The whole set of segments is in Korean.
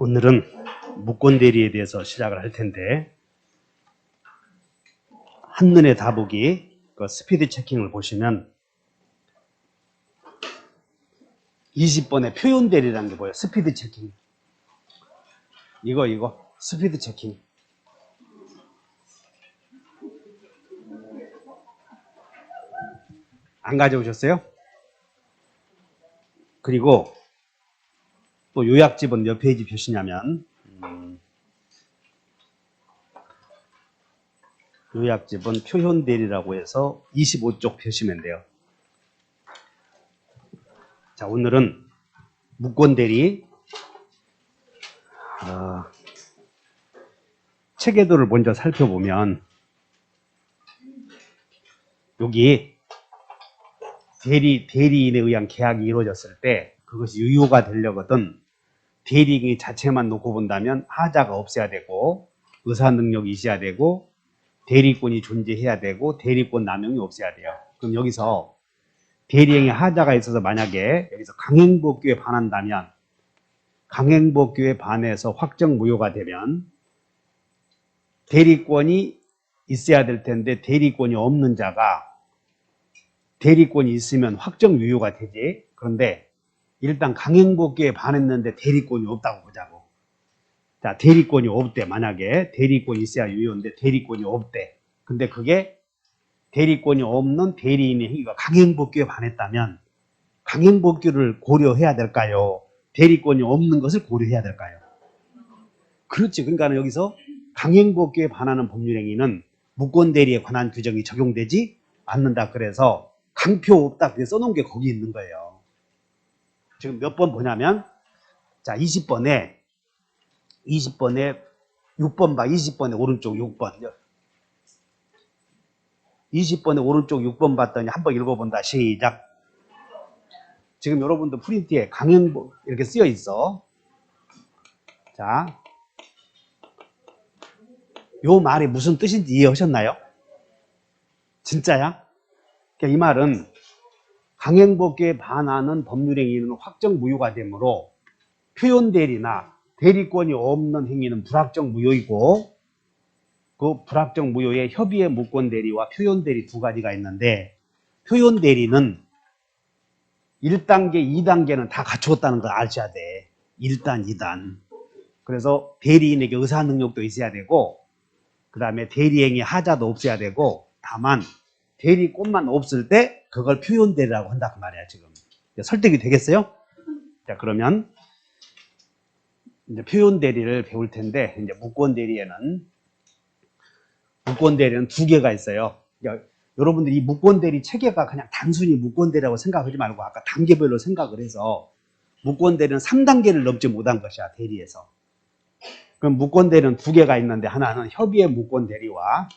오늘은 무권대리에 대해서 시작을 할 텐데, 한눈에 다 보기 그 스피드 체킹을 보시면 20번의 표현대리라는 게 뭐예요? 스피드 체킹. 이거 스피드 체킹. 안 가져오셨어요? 그리고 또 요약집은 몇 페이지 표시냐면 요약집은 표현대리라고 해서 25쪽 표시면 돼요. 자, 오늘은 무권대리 체계도를 먼저 살펴보면, 여기 대리인에 의한 계약이 이루어졌을 때 그것이 유효가 되려거든 대리인 자체만 놓고 본다면 하자가 없어야 되고, 의사능력이 있어야 되고, 대리권이 존재해야 되고, 대리권 남용이 없어야 돼요. 그럼 여기서 대리행위 하자가 있어서 만약에 여기서 강행법규에 반한다면, 강행법규에 반해서 확정 무효가 되면 대리권이 있어야 될 텐데 대리권이 없는 자가 대리권이 있으면 확정 유효가 되지. 그런데 일단 강행법규에 반했는데 대리권이 없다고 보자고. 자, 대리권이 없대. 만약에 대리권이 있어야 유효인데 대리권이 없대. 근데 그게 대리권이 없는 대리인의 행위가 강행법규에 반했다면 강행법규를 고려해야 될까요? 대리권이 없는 것을 고려해야 될까요? 그렇지. 그러니까 여기서 강행법규에 반하는 법률행위는 무권대리에 관한 규정이 적용되지 않는다. 그래서 강표 없다. 그게 써놓은 게 거기 있는 거예요. 지금 몇 번 보냐면, 자, 20번에 6번 봐. 20번에 오른쪽 6번. 20번에 오른쪽 6번 봤더니 한번 읽어본다. 시작. 지금 여러분들 프린트에 강행법 이렇게 쓰여 있어. 자, 요 말이 무슨 뜻인지 이해하셨나요? 진짜야? 그러니까 이 말은 강행법규에 반하는 법률행위는 확정 무효가 되므로 표현대리나 대리권이 없는 행위는 불확정 무효이고, 그 불확정 무효에 협의의 무권대리와 표현대리 두 가지가 있는데, 표현대리는 1단계, 2단계는 다 갖추었다는 걸 아셔야 돼. 1단, 2단. 그래서 대리인에게 의사능력도 있어야 되고, 그 다음에 대리행위 하자도 없어야 되고, 다만 대리권만 없을 때 그걸 표현대리라고 한다 그 말이야. 지금 설득이 되겠어요? 자, 그러면 이제 표현대리를 배울 텐데, 이제 무권대리는 두 개가 있어요. 그러니까 여러분들이 이 무권대리 체계가 그냥 단순히 무권대리라고 생각하지 말고 아까 단계별로 생각을 해서, 무권대리는 3단계를 넘지 못한 것이야. 대리에서. 그럼 무권대리는 두 개가 있는데, 하나는 협의의 무권대리와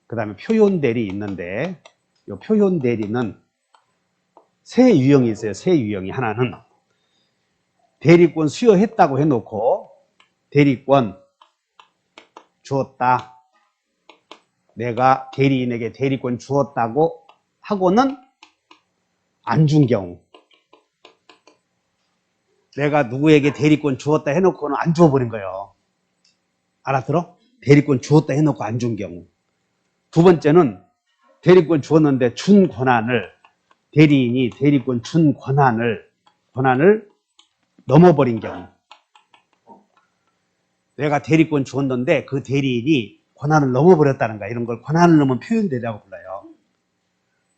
그 다음에 표현대리 있는데, 이 표현대리는 세 유형이 있어요. 세 유형이. 하나는 대리권 수여했다고 해놓고 대리권 주었다. 내가 대리인에게 대리권 주었다고 하고는 안 준 경우. 내가 누구에게 대리권 주었다 해놓고는 안 주어버린 거예요. 알아들어? 대리권 주었다 해놓고 안 준 경우. 두 번째는 대리권 주었는데 준 권한을, 대리인이 대리권 준 권한을 넘어버린 경우. 내가 대리권 주었는데 그 대리인이 권한을 넘어버렸다는 거야. 이런 걸 권한을 넘은 표현대리라고 불러요.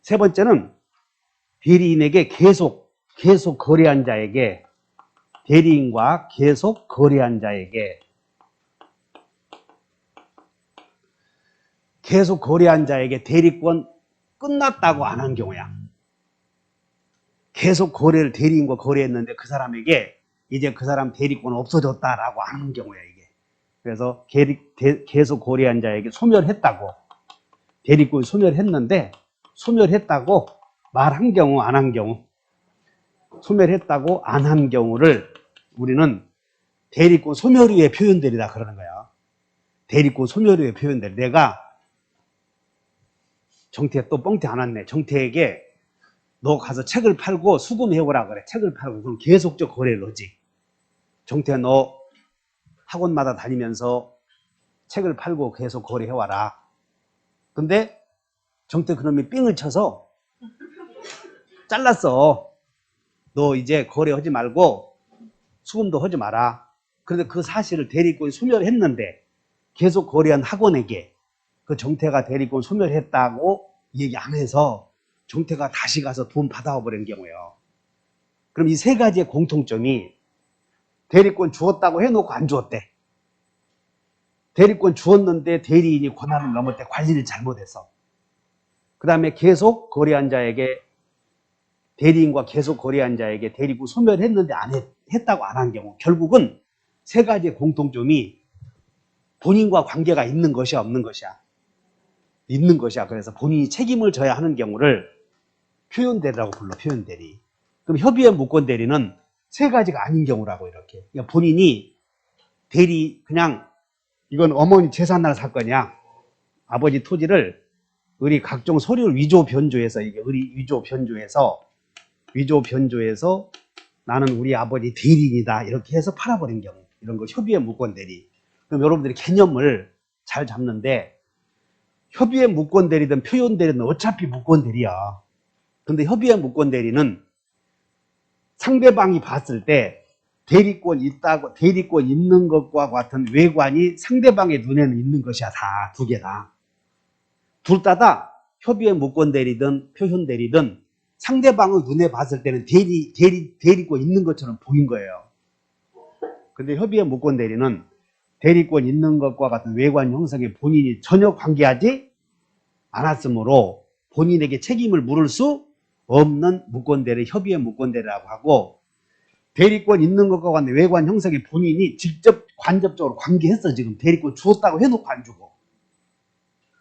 세 번째는 대리인에게 계속 거래한 자에게, 대리인과 계속 거래한 자에게, 계속 거래한 자에게 대리권 끝났다고 안 한 경우야. 계속 대리인과 거래했는데 그 사람에게 이제 그 사람 대리권 없어졌다라고 하는 경우야, 이게. 그래서 계속 거래한 자에게 소멸했다고, 대리권 소멸했는데, 소멸했다고 말한 경우, 안 한 경우, 소멸했다고 안 한 경우를 우리는 대리권 소멸 후의 표현대리다 그러는 거야. 대리권 소멸 후의 표현대리. 내가 정태 또 뻥튀 안 왔네. 정태에게 너 가서 책을 팔고 수금해오라 그래. 책을 팔고 그럼 계속적 거래를 하지. 정태 너 학원마다 다니면서 책을 팔고 계속 거래해와라. 근데 정태 그놈이 삥을 쳐서 잘랐어. 너 이제 거래하지 말고 수금도 하지 마라. 그런데 그 사실을 대리권이 소멸했는데 계속 거래한 학원에게 그 정태가 대리권 소멸했다고 얘기 안 해서 정태가 다시 가서 돈 받아와 버린 경우예요. 그럼 이 세 가지의 공통점이 대리권 주었다고 해놓고 안 주었대. 대리권 주었는데 대리인이 권한을 넘을 때 관리를 잘못해서. 그 다음에 계속 거래한 자에게 대리인과 계속 거래한 자에게 대리권 소멸했는데 했다고 안 한 경우 결국은 세 가지의 공통점이 본인과 관계가 있는 것이야 없는 것이야? 있는 것이야. 그래서 본인이 책임을 져야 하는 경우를 표현대리라고 불러. 표현대리. 그럼 협의의 무권대리는 세 가지가 아닌 경우라고 이렇게. 그러니까 본인이 대리 그냥 이건 어머니 재산날 사건이야. 아버지 토지를 의리 각종 서류를 위조 변조해서 이게 의리 위조 변조해서 나는 우리 아버지 대리인이다 이렇게 해서 팔아버린 경우 이런 거 협의의 무권대리. 그럼 여러분들이 개념을 잘 잡는데 협의의 무권대리든 표현대리든 어차피 무권대리야. 근데 협의의 무권대리는 상대방이 봤을 때 대리권 있는 것과 같은 외관이 상대방의 눈에는 있는 것이야. 다 두 개 다. 둘 다 협의의 무권대리든 표현대리든 상대방의 눈에 봤을 때는 대리권 있는 것처럼 보인 거예요. 근데 협의의 무권대리는 대리권 있는 것과 같은 외관 형성에 본인이 전혀 관계하지 않았으므로 본인에게 책임을 물을 수 없는 무권대리, 협의의 무권대리라고 하고 대리권 있는 것과 같은 외관 형성에 본인이 직접 간접적으로 관계했어. 지금 대리권 주었다고 해놓고 안 주고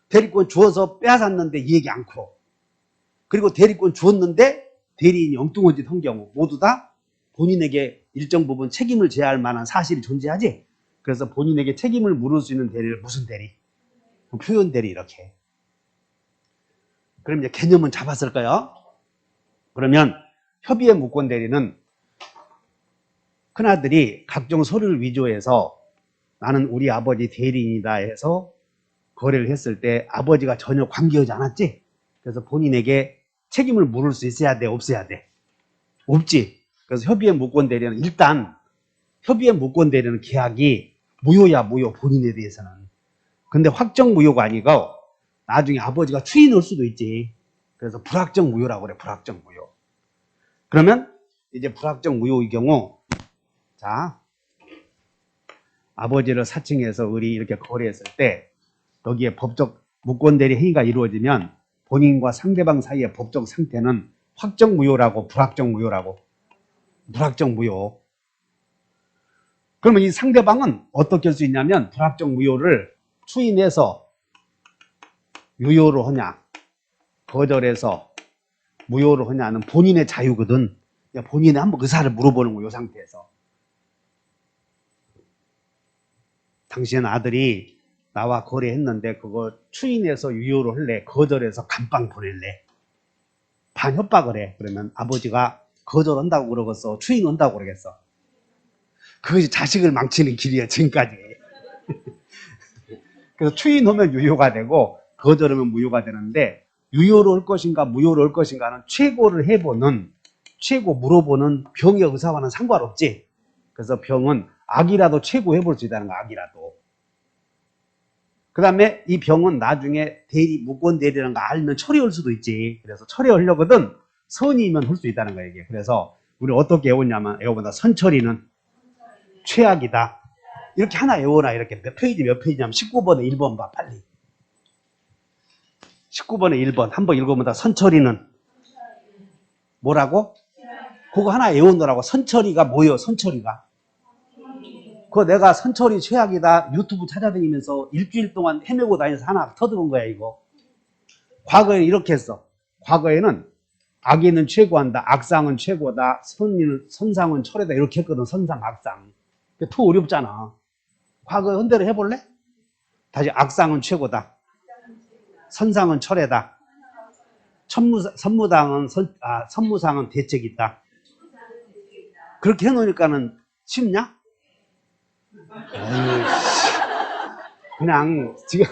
대리권 주어서 빼앗았는데 얘기 않고 그리고 대리권 주었는데 대리인이 엉뚱한 짓 한 경우 모두 다 본인에게 일정 부분 책임을 져야 할 만한 사실이 존재하지. 그래서 본인에게 책임을 물을 수 있는 대리를 무슨 대리? 표현 대리 이렇게. 그럼 이제 개념은 잡았을까요? 그러면 협의의 무권 대리는 큰아들이 각종 서류를 위조해서 나는 우리 아버지 대리인이다 해서 거래를 했을 때 아버지가 전혀 관계하지 않았지? 그래서 본인에게 책임을 물을 수 있어야 돼? 없어야 돼? 없지. 그래서 협의의 무권 대리는 일단 협의의 무권 대리는 계약이 무효야 무효 본인에 대해서는. 근데 확정 무효가 아니고 나중에 아버지가 추인할 수도 있지. 그래서 불확정 무효라고 그래. 불확정 무효. 그러면 이제 불확정 무효의 경우 자 아버지를 사칭해서 을이 이렇게 거래했을 때 여기에 법적 무권대리 행위가 이루어지면 본인과 상대방 사이의 법적 상태는 확정 무효라고 불확정 무효라고? 불확정 무효. 그러면 이 상대방은 어떻게 할 수 있냐면 불확정 무효를 추인해서 유효로 하냐 거절해서 무효로 하냐는 본인의 자유거든. 본인의 한번 의사를 물어보는 거예요. 이 상태에서. 당신 아들이 나와 거래했는데 그거 추인해서 유효로 할래? 거절해서 감방 보낼래? 반협박을 해. 그러면 아버지가 거절한다고 그러겠어? 추인한다고 그러겠어? 그것이 자식을 망치는 길이야 지금까지. 그래서 추인하면 유효가 되고 거절하면 무효가 되는데 유효로 할 것인가 무효로 할 것인가는 최고를 해보는 최고 물어보는 병의 의사와는 상관없지. 그래서 병은 악이라도 최고 해볼 수 있다는 거. 악이라도. 그 다음에 이 병은 나중에 대리 무권 대리라는 거 알면 처리할 수도 있지. 그래서 처리하려거든 선이면 할 수 있다는 거예요. 이게. 그래서 우리 어떻게 외웠냐면 외워보다 선처리는 최악이다. 이렇게 하나 외워놔. 이렇게 몇 페이지냐면 19번에 1번 봐 빨리. 19번에 1번 한번 읽어보다 선처리는 뭐라고? 그거 하나 외우느라고. 선처리가 뭐예요? 선처리가 그거 내가 선처리 최악이다 유튜브 찾아다니면서 일주일 동안 헤매고 다니면서 하나 터득한 거야 이거. 과거에 이렇게 했어. 과거에는 악인은 최고한다, 악상은 최고다, 선상은 철회다 이렇게 했거든. 선상 악상. 더 어렵잖아. 과거에 흔대로 해볼래? 다시 악상은 최고다, 선상은 철회다, 선무상은 대책이 있다. 그렇게 해놓으니까는 쉽냐? 어휴, 그냥 지금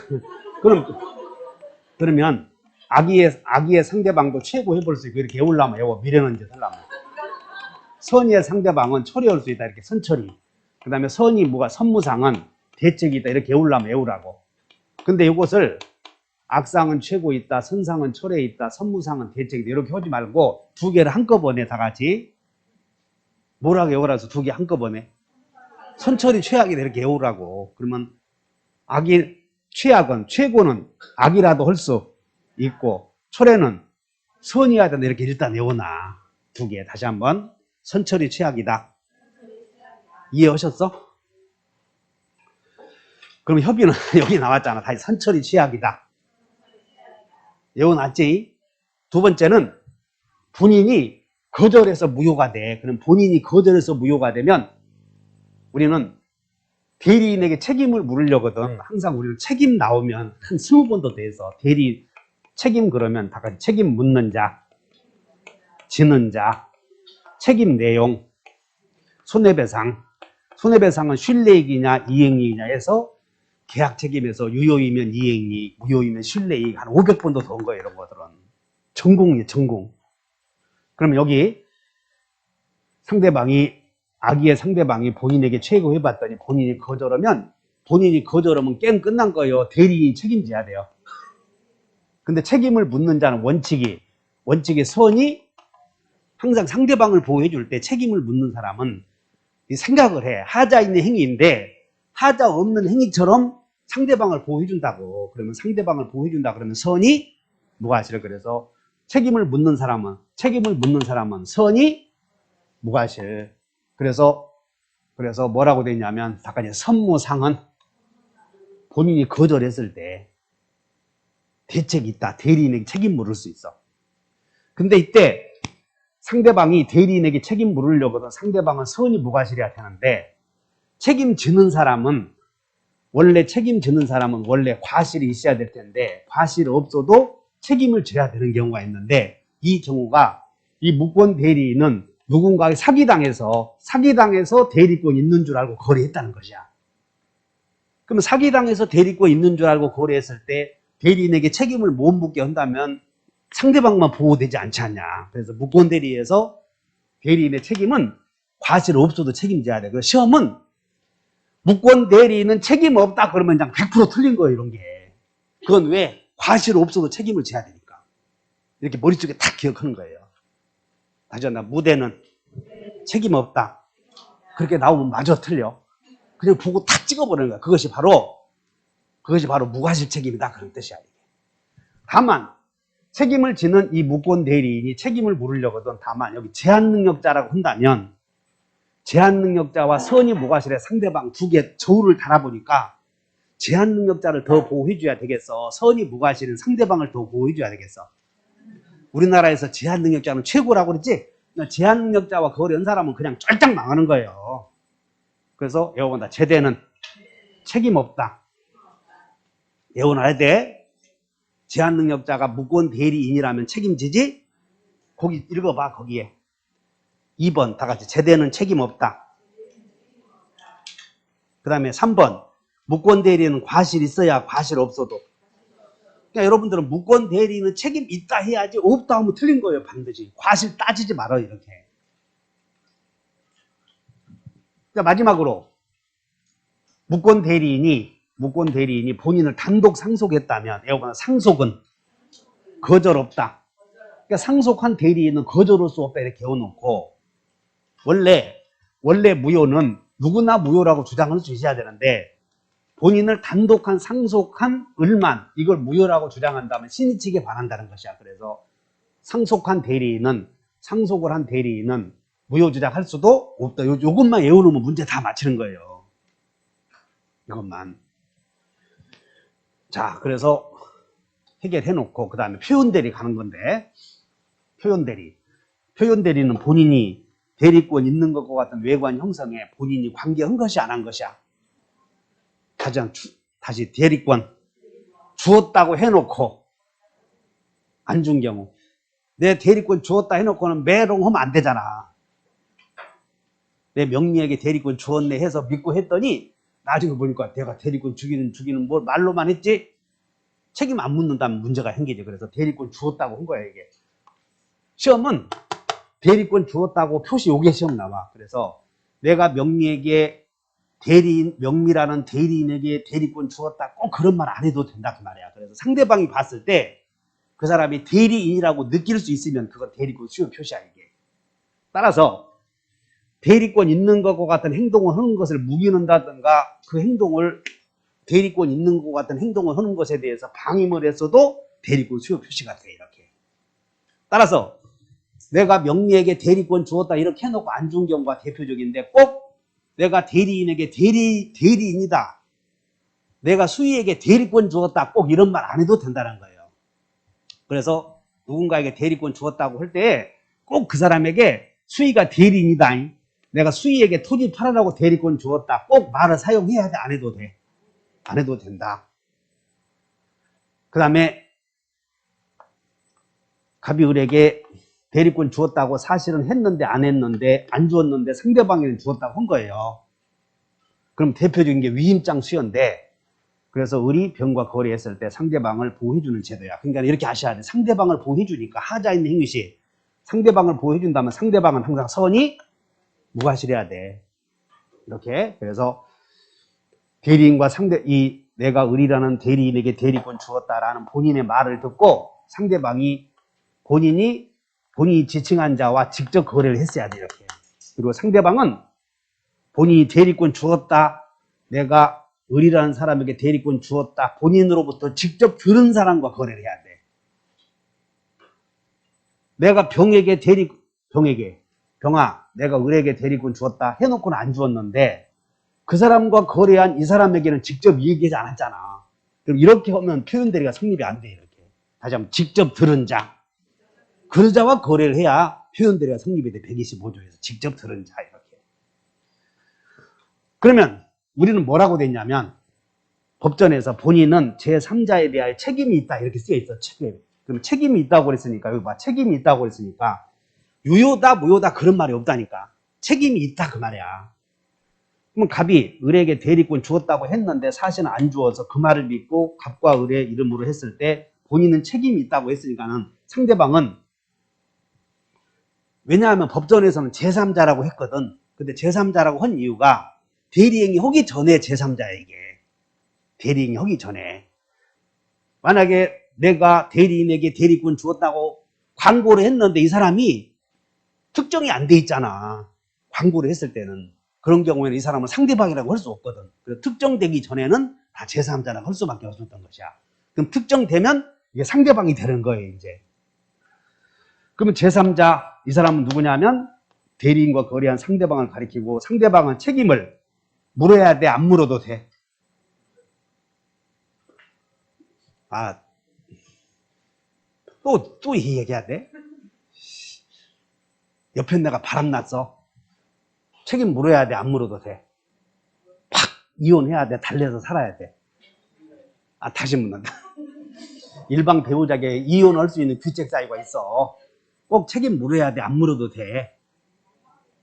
그러면 악의의 상대방도 최고 해볼 수 있고 이렇게 해오려면 이거 미련한 짓 하려면 선의의 상대방은 처리할 수 있다 이렇게 선처리. 그 다음에 선무상은 대책이 있다 이렇게 해오려면 해오라고. 근데 이것을 악상은 최고 있다, 선상은 철에 있다, 선무상은 대책이다 이렇게 하지 말고 두 개를 한꺼번에 다 같이 뭐라고 외우라서 두 개 한꺼번에 선철이 최악이다 이렇게 외우라고. 그러면 최고는 악이라도 할 수 있고 철에는 선이어야 된다 이렇게 일단 외워놔. 두 개 다시 한번 선철이 최악이다. 이해하셨어? 그럼 협의는 여기 나왔잖아. 다시 선철이 최악이다. 외워놨지? 두 번째는 본인이 거절해서 무효가 돼. 그럼 본인이 거절해서 무효가 되면 우리는 대리인에게 책임을 물으려거든. 항상 우리는 책임 나오면 한 20번도 돼서 대리 책임 그러면 다 같이 책임 묻는 자, 지는 자, 책임 내용, 손해배상. 손해배상은 신뢰이익이냐 이행이익이냐 해서 계약 책임에서 유효이면 이행이익, 무효이면 신뢰이익 한 500번도 더 온 거예요. 이런 것들은. 전공이에요. 전공. 그럼 여기 악의의 상대방이 본인에게 최고해봤더니 본인이 거절하면 게임 끝난 거예요. 대리인이 책임져야 돼요. 근데 책임을 묻는 자는 원칙이 선이 항상 상대방을 보호해 줄 때 책임을 묻는 사람은 생각을 해. 하자 있는 행위인데 하자 없는 행위처럼 상대방을 보호해 준다고. 그러면 상대방을 보호해 준다 그러면 선이 무과실. 그래서 책임을 묻는 사람은 선이 무과실. 그래서 뭐라고 돼 있냐면 잠깐 선무상은 본인이 거절했을 때 대책이 있다. 대리인에게 책임 물을 수 있어. 근데 이때 상대방이 대리인에게 책임 물으려거든. 상대방은 선이 무과실이어야 되는데 원래 책임지는 사람은 원래 과실이 있어야 될 텐데 과실이 없어도 책임을 져야 되는 경우가 있는데 이 경우가 이 무권 대리인은 누군가에게 사기당해서 대리권 있는 줄 알고 거래했다는 것이야. 그러면 사기당해서 대리권 있는 줄 알고 거래했을 때 대리인에게 책임을 못 묻게 한다면 상대방만 보호되지 않지 않냐. 그래서 무권 대리에서 대리인의 책임은 과실 없어도 책임져야 돼. 그래서 시험은 무권 대리인은 책임 없다 그러면 그냥 100% 틀린 거예요. 이런 게. 그건 왜? 과실 없어도 책임을 져야 되니까. 이렇게 머릿속에 딱 기억하는 거예요. 다시 한번 무대는 책임 없다. 그렇게 나오면 마저 틀려. 그냥 보고 탁 찍어버리는 거야. 그것이 바로 무과실 책임이다. 그런 뜻이야. 다만 책임을 지는 이 무권 대리인이 책임을 물으려거든. 다만 여기 제한능력자라고 한다면 제한능력자와 선의 무과실의 상대방 두 개 저울을 달아보니까 제한능력자를 더 보호해줘야 되겠어. 선의 무과실은 상대방을 더 보호해줘야 되겠어. 우리나라에서 제한능력자는 최고라고 그랬지? 제한능력자와 거래한 사람은 그냥 쫄딱 망하는 거예요. 그래서 외워본다. 제대는 책임 없다. 외워놔야 돼. 제한능력자가 무권 대리인이라면 책임지지? 거기 읽어봐. 거기에 2번 다 같이 제대는 책임 없다. 그 다음에 3번 무권 대리인은 과실 있어야 과실 없어도. 그러니까 여러분들은 무권 대리인은 책임 있다 해야지 없다 하면 틀린 거예요. 반드시. 과실 따지지 말아요. 이렇게. 자, 마지막으로 무권 대리인이 본인을 단독 상속했다면 상속은 거절 없다. 그러니까 상속한 대리인은 거절할 수 없다 이렇게 외워놓고 원래 무효는 누구나 무효라고 주장할 수 있어야 되는데 본인을 단독한 상속한 을만 이걸 무효라고 주장한다면 신의칙에 반한다는 것이야. 그래서 상속을 한 대리인은 무효 주장할 수도 없다. 요것만 외워놓으면 문제 다 맞히는 거예요. 이것만. 자, 그래서 해결해놓고 그 다음에 표현대리 가는 건데 표현대리는 본인이 대리권 있는 것과 같은 외관 형성에 본인이 관계한 것이 안 한 것이야. 다시 대리권 주었다고 해놓고 안 준 경우 내 대리권 주었다 해놓고는 메롱하면 안 되잖아. 내 명리에게 대리권 주었네 해서 믿고 했더니 나중에 보니까 내가 대리권 주기는 뭘 말로만 했지 책임 안 묻는다면 문제가 생기지. 그래서 대리권 주었다고 한 거야 이게. 시험은 대리권 주었다고 표시 요게 시험 나와. 그래서 내가 명리에게 명미라는 대리인에게 대리권 주었다 꼭 그런 말 안 해도 된다 그 말이야. 그래서 상대방이 봤을 때 그 사람이 대리인이라고 느낄 수 있으면 그건 대리권 수요 표시야 이게. 따라서 대리권 있는 것과 같은 행동을 하는 것을 묵인한다든가 그 행동을 대리권 있는 것 같은 행동을 하는 것에 대해서 방임을 했어도 대리권 수요 표시가 돼 이렇게. 따라서 내가 명리에게 대리권 주었다 이렇게 해놓고 안 준 경우가 대표적인데 꼭 내가 대리인에게 대리인이다. 내가 수의에게 대리권 주었다 꼭 이런 말 안 해도 된다는 거예요. 그래서 누군가에게 대리권 주었다고 할 때 꼭 그 사람에게 수의가 대리인이다. 내가 수의에게 토지 팔아라고 대리권 주었다. 꼭 말을 사용해야 돼. 안 해도 돼. 안 해도 된다. 그 다음에 갑이 을에게 대리권 주었다고 사실은 했는데 안 했는데 안 주었는데 상대방에는 주었다고 한 거예요. 그럼 대표적인 게 위임장 수여인데 그래서 을이 병과 거래했을 때 상대방을 보호해주는 제도야. 그러니까 이렇게 아셔야 돼. 상대방을 보호해주니까 하자 있는 행위시 상대방을 보호해준다면 상대방은 항상 선이 무과실해야 돼. 이렇게. 그래서 대리인과 내가 을이라는 대리인에게 대리권 주었다라는 본인의 말을 듣고 상대방이 본인이 지칭한 자와 직접 거래를 했어야 돼 이렇게. 그리고 상대방은 본인이 대리권 주었다. 내가 을이라는 사람에게 대리권 주었다. 본인으로부터 직접 들은 사람과 거래를 해야 돼. 내가 병아, 내가 을에게 대리권 주었다 해놓고는 안 주었는데 그 사람과 거래한 이 사람에게는 직접 얘기하지 않았잖아. 그럼 이렇게 하면 표현대리가 성립이 안 돼 이렇게. 다시 한번 직접 들은 자. 그 자와 거래를 해야 표현대리가 성립이 돼. 125조에서 직접 들은 자 이렇게. 그러면 우리는 뭐라고 됐냐면 법전에서 본인은 제3자에 대하여 책임이 있다 이렇게 쓰여 있어. 책임. 그럼 책임이 있다고 그랬으니까 여기 봐. 책임이 있다고 그랬으니까 유효다 무효다 그런 말이 없다니까. 책임이 있다 그 말이야. 그럼 갑이 을에게 대리권 주었다고 했는데 사실은 안 주어서 그 말을 믿고 갑과 을의 이름으로 했을 때 본인은 책임이 있다고 했으니까는 상대방은 왜냐하면 법전에서는 제3자라고 했거든. 근데 제3자라고 한 이유가 대리행위 하기 전에 제3자야 이게. 대리행위 하기 전에. 만약에 내가 대리인에게 대리권 주었다고 광고를 했는데 이 사람이 특정이 안 돼 있잖아. 광고를 했을 때는. 그런 경우에는 이 사람은 상대방이라고 할 수 없거든. 그래서 특정되기 전에는 다 제3자라고 할 수밖에 없었던 것이야. 그럼 특정되면 이게 상대방이 되는 거예요, 이제. 그러면 제3자, 이 사람은 누구냐면 대리인과 거래한 상대방을 가리키고 상대방은 책임을 물어야 돼, 안 물어도 돼? 또 이 얘기해야 돼? 옆에 내가 바람났어. 책임 물어야 돼, 안 물어도 돼? 팍! 이혼해야 돼, 달래서 살아야 돼? 다시 묻는다. 일방 배우자에게 이혼할 수 있는 규칙 사유가 있어. 꼭 책임 물어야 돼, 안 물어도 돼?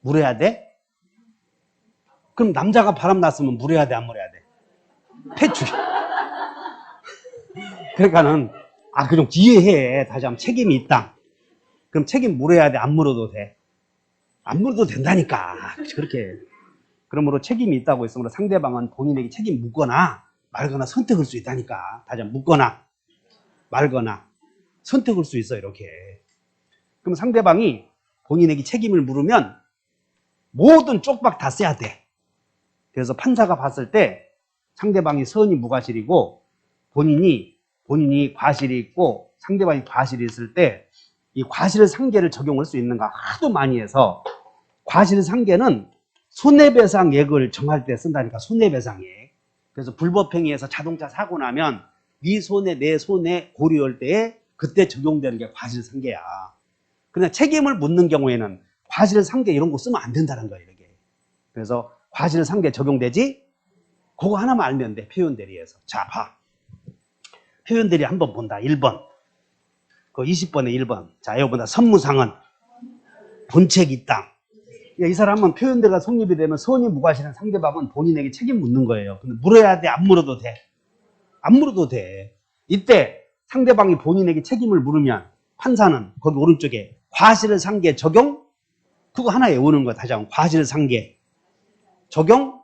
물어야 돼? 그럼 남자가 바람났으면 물어야 돼, 안 물어야 돼? 패출. 그러니까는, 그좀 이해해. 다시 한번 책임이 있다. 그럼 책임 물어야 돼, 안 물어도 돼? 안 물어도 된다니까. 그렇게. 그러므로 책임이 있다고 했으므로 상대방은 본인에게 책임 묻거나 말거나 선택할 수 있다니까. 다시 한번 묻거나 말거나 선택할 수 있어, 이렇게. 그럼 상대방이 본인에게 책임을 물으면 모든 쪽박 다 써야 돼. 그래서 판사가 봤을 때 상대방이 선이 무과실이고 본인이 과실이 있고 상대방이 과실이 있을 때 이 과실상계를 적용할 수 있는가 하도 많이 해서 과실상계는 손해배상액을 정할 때 쓴다니까. 손해배상액. 그래서 불법행위에서 자동차 사고 나면 네 손해 내 손해 고려할 때에 그때 적용되는 게 과실상계야. 그런데 책임을 묻는 경우에는 과실상계 이런 거 쓰면 안 된다는 거예요. 이렇게. 그래서 과실상계 적용되지? 그거 하나만 알면 돼. 표현대리에서. 자, 봐. 표현대리 한번 본다. 1번. 그 20번에 1번. 자, 이거보다 선무상은 본책이 있다. 이 사람은 표현대가 성립이 되면 선이 무과실한 상대방은 본인에게 책임 묻는 거예요. 근데 물어야 돼? 안 물어도 돼? 안 물어도 돼. 이때 상대방이 본인에게 책임을 물으면 판사는 거기 오른쪽에 과실상계 적용? 그거 하나 외우는 거야. 다시 한번 과실상계 적용?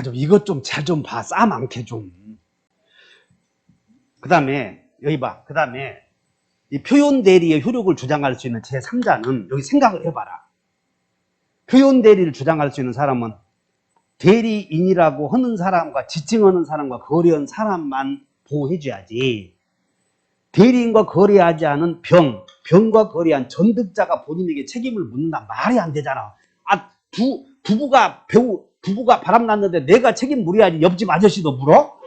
좀 이것 좀 잘 좀 봐. 싸 많게 좀. 그 다음에 여기 봐. 그 다음에 이 표현 대리의 효력을 주장할 수 있는 제3자는 여기 생각을 해봐라. 표현 대리를 주장할 수 있는 사람은 대리인이라고 하는 사람과 지칭하는 사람과 거래한 사람만 보호해줘야지. 대리인과 거래하지 않은 병과 거래한 전득자가 본인에게 책임을 묻는다. 말이 안 되잖아. 부부가 바람났는데 내가 책임 물어야지. 옆집 아저씨도 물어?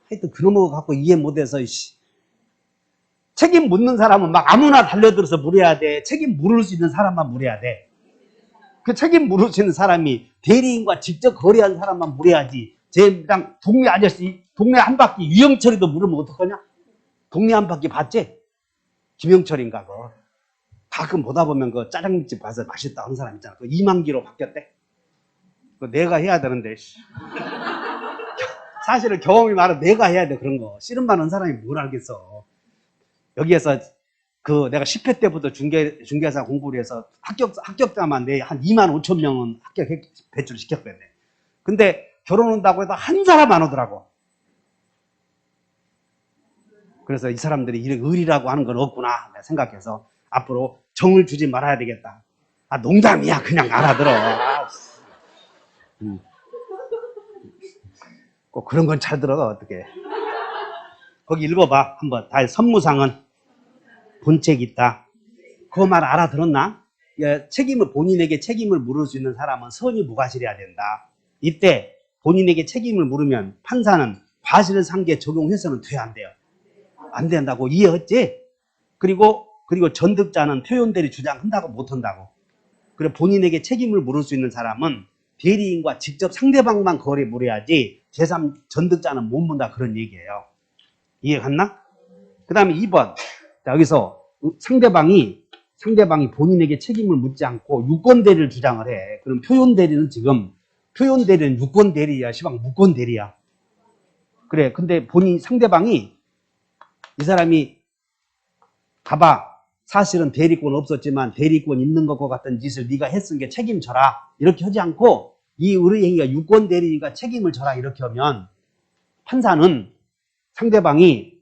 하여튼 그런 거 갖고 이해 못해서 책임 묻는 사람은 막 아무나 달려들어서 물어야 돼. 책임 물을 수 있는 사람만 물어야 돼. 그 책임 물을 수 있는 사람이 대리인과 직접 거래한 사람만 물어야지. 쟤랑 동네 아저씨, 동네 한 바퀴 유영철이도 물으면 어떡하냐? 동네 한 바퀴 봤지? 김영철인가 그거. 가끔 보다 보면 그 짜장면집 가서 맛있다 하는 사람 있잖아. 그 2만 기로 바뀌었대. 그거 내가 해야 되는데. 사실은 경험이 많아. 내가 해야 돼 그런 거. 씨름 많은 사람이 뭘 알겠어. 여기에서 그 내가 10회 때부터 중개사 공부를 해서 합격자만 내 한 2만 5천 명은 배출을 시켰거든요. 근데 결혼 온다고 해도 한 사람 안 오더라고. 그래서 이 사람들이 의리라고 하는 건 없구나 생각해서 앞으로 정을 주지 말아야 되겠다. 농담이야. 그냥 알아들어. 꼭 그런 건 잘 들어. 어떻게. 거기 읽어봐. 한번. 선무상은 본책이 있다. 그 말 알아들었나? 본인에게 책임을 물을 수 있는 사람은 선이 무과실해야 된다. 이때 본인에게 책임을 물으면 판사는 과실상계 적용해서는 돼, 안 돼요? 안 된다고 이해했지? 그리고 전득자는 표현대리 주장한다고 못한다고. 그래 본인에게 책임을 물을 수 있는 사람은 대리인과 직접 상대방만 거래 물어야지 제3 전득자는 못 문다 그런 얘기예요. 이해 갔나? 그 다음에 2번. 자, 여기서 상대방이 본인에게 책임을 묻지 않고 유권대리를 주장을 해. 그럼 표현대리는 유권대리야. 시방 무권대리야. 그래. 근데 상대방이 이 사람이 봐봐. 사실은 대리권 없었지만 대리권 있는 것과 같은 짓을 네가 했은 게 책임져라. 이렇게 하지 않고 이 의뢰행위가 유권대리니까 책임을 져라. 이렇게 하면 판사는 상대방이